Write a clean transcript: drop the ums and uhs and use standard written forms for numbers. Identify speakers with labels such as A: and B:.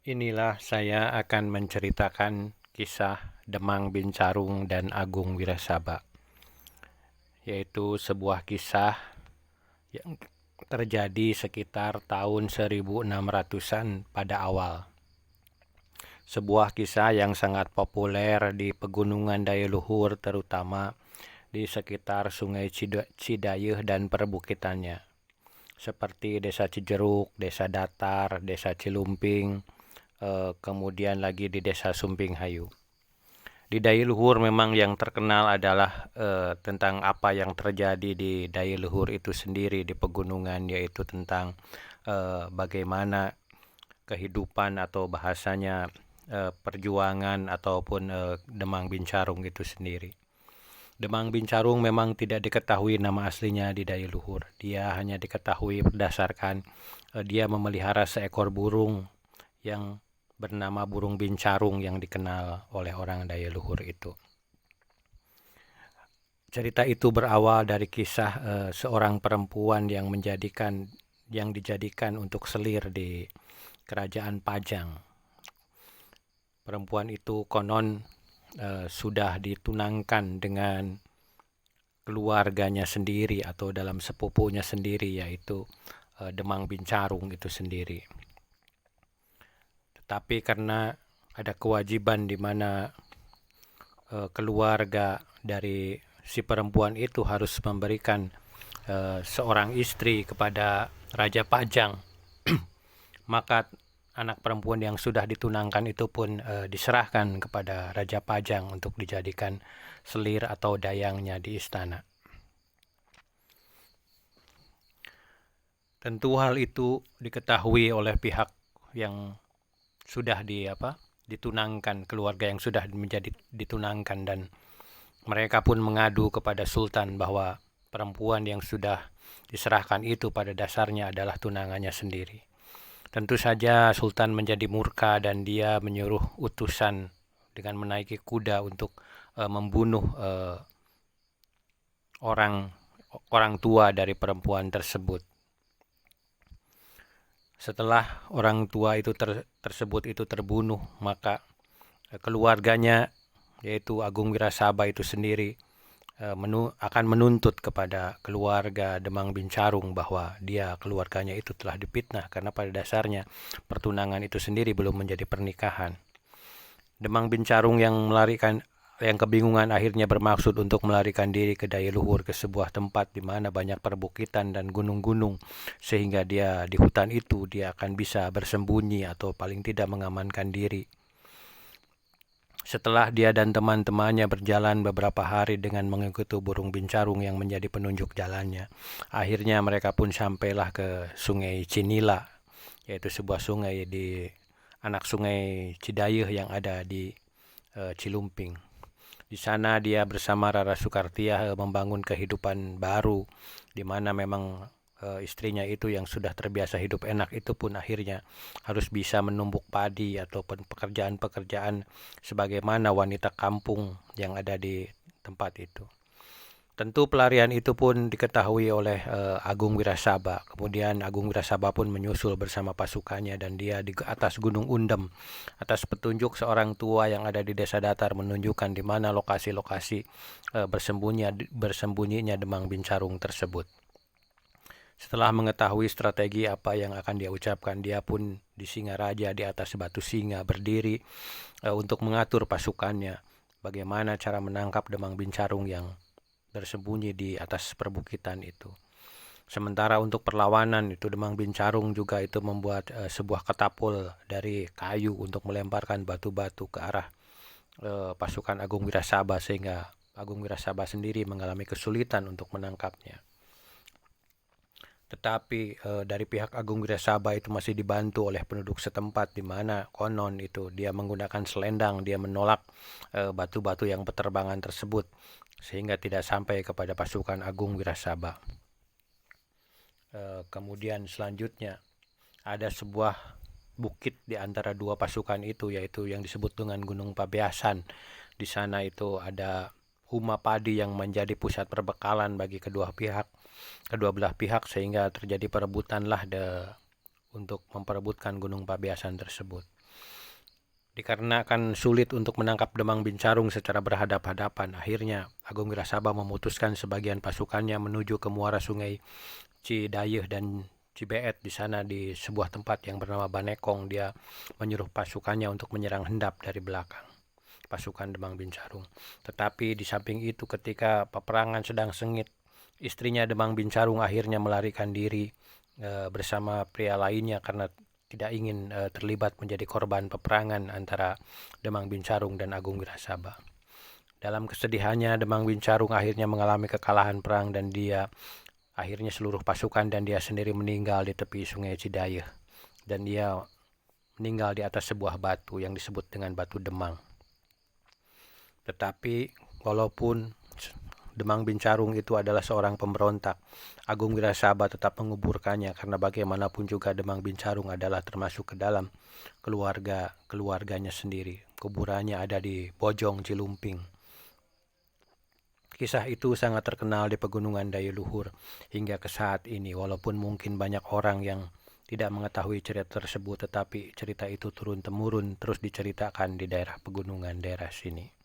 A: Inilah saya akan menceritakan kisah Demang Bincarung dan Agung Wirasaba, yaitu sebuah kisah yang terjadi sekitar tahun 1600-an pada awal. Sebuah kisah yang sangat populer di pegunungan daya luhur, terutama di sekitar Sungai Cidayeuh dan perbukitannya, seperti Desa Cijeruk, Desa Datar, Desa Cilumping, kemudian lagi di Desa Sumping Hayu. Di daya luhur memang yang terkenal adalah tentang apa yang terjadi di daya luhur itu sendiri di pegunungan, yaitu tentang bagaimana kehidupan atau bahasanya perjuangan ataupun Demang Bincarung itu sendiri. Demang Bincarung memang tidak diketahui nama aslinya di daya luhur. Dia hanya diketahui berdasarkan dia memelihara seekor burung yang bernama burung bincarung yang dikenal oleh orang daya luhur itu. Cerita itu berawal dari kisah seorang perempuan yang dijadikan untuk selir di kerajaan Pajang. Perempuan itu konon sudah ditunangkan dengan keluarganya sendiri atau dalam sepupunya sendiri, yaitu Demang Bincarung itu sendiri. Tapi karena ada kewajiban di mana keluarga dari si perempuan itu harus memberikan seorang istri kepada Raja Pajang, maka anak perempuan yang sudah ditunangkan itu pun diserahkan kepada Raja Pajang untuk dijadikan selir atau dayangnya di istana. Tentu hal itu diketahui oleh pihak yang sudah ditunangkan, keluarga yang sudah menjadi ditunangkan, dan mereka pun mengadu kepada Sultan bahwa perempuan yang sudah diserahkan itu pada dasarnya adalah tunangannya sendiri. Tentu saja Sultan menjadi murka dan dia menyuruh utusan dengan menaiki kuda untuk membunuh orang tua dari perempuan tersebut. Setelah orang tua itu tersebut terbunuh, maka keluarganya, yaitu Agung Wirasaba itu sendiri, akan menuntut kepada keluarga Demang Bincarung bahwa keluarganya itu telah dipitnah, karena pada dasarnya pertunangan itu sendiri belum menjadi pernikahan. Demang Bincarung yang kebingungan akhirnya bermaksud untuk melarikan diri ke daya luhur, ke sebuah tempat di mana banyak perbukitan dan gunung-gunung, sehingga dia di hutan itu dia akan bisa bersembunyi atau paling tidak mengamankan diri. Setelah dia dan teman-temannya berjalan beberapa hari dengan mengikuti burung bincarung yang menjadi penunjuk jalannya, akhirnya mereka pun sampailah ke Sungai Cinila, yaitu sebuah sungai di anak Sungai Cidayeuh yang ada di Cilumping. Di sana dia bersama Rara Sukartia membangun kehidupan baru, di mana memang istrinya itu yang sudah terbiasa hidup enak itu pun akhirnya harus bisa menumbuk padi ataupun pekerjaan-pekerjaan sebagaimana wanita kampung yang ada di tempat itu. Tentu pelarian itu pun diketahui oleh Agung Wirasaba. Kemudian Agung Wirasaba pun menyusul bersama pasukannya, dan dia di atas Gunung Undem, atas petunjuk seorang tua yang ada di Desa Datar, menunjukkan di mana lokasi-lokasi bersembunyinya Demang Bincarung tersebut. Setelah mengetahui strategi apa yang akan dia ucapkan, dia pun di Singaraja di atas batu singa berdiri untuk mengatur pasukannya, bagaimana cara menangkap Demang Bincarung yang bersembunyi di atas perbukitan itu. Sementara untuk perlawanan itu, Demang Bincarung juga itu membuat sebuah katapul dari kayu untuk melemparkan batu-batu ke arah pasukan Agung Wirasaba, sehingga Agung Wirasaba sendiri mengalami kesulitan untuk menangkapnya. Tetapi dari pihak Agung Wirasaba itu masih dibantu oleh penduduk setempat, di mana konon itu dia menggunakan selendang, dia menolak batu-batu yang berterbangan tersebut, sehingga tidak sampai kepada pasukan Agung Wirasaba. Kemudian selanjutnya ada sebuah bukit di antara dua pasukan itu, yaitu yang disebut dengan Gunung Pabeasan. Di sana itu ada huma padi yang menjadi pusat perbekalan bagi kedua belah pihak, sehingga terjadi perebutanlah untuk memperebutkan Gunung Pabeasan tersebut. Dikarenakan sulit untuk menangkap Demang Bincarung secara berhadap-hadapan, akhirnya Agung Wirasaba memutuskan sebagian pasukannya menuju ke muara sungai Cidayeuh dan Cibeet. Di sana, di sebuah tempat yang bernama Banekong, dia menyuruh pasukannya untuk menyerang hendap dari belakang pasukan Demang Bincarung. Tetapi di samping itu, ketika peperangan sedang sengit, istrinya Demang Bincarung akhirnya melarikan diri bersama pria lainnya karena tidak ingin terlibat menjadi korban peperangan antara Demang Bincarung dan Agung Wirasaba. Dalam kesedihannya, Demang Bincarung akhirnya mengalami kekalahan perang dan dia akhirnya seluruh pasukan dan dia sendiri meninggal di tepi sungai Cidayeuh. Dan dia meninggal di atas sebuah batu yang disebut dengan Batu Demang. Tetapi walaupun Demang Bincarung itu adalah seorang pemberontak, Agung Wirasaba tetap menguburkannya karena bagaimanapun juga Demang Bincarung adalah termasuk ke dalam keluarganya sendiri. Kuburannya ada di Bojong Cilumping. Kisah itu sangat terkenal di Pegunungan Dayeuhluhur hingga ke saat ini, walaupun mungkin banyak orang yang tidak mengetahui cerita tersebut, tetapi cerita itu turun-temurun terus diceritakan di daerah pegunungan daerah sini.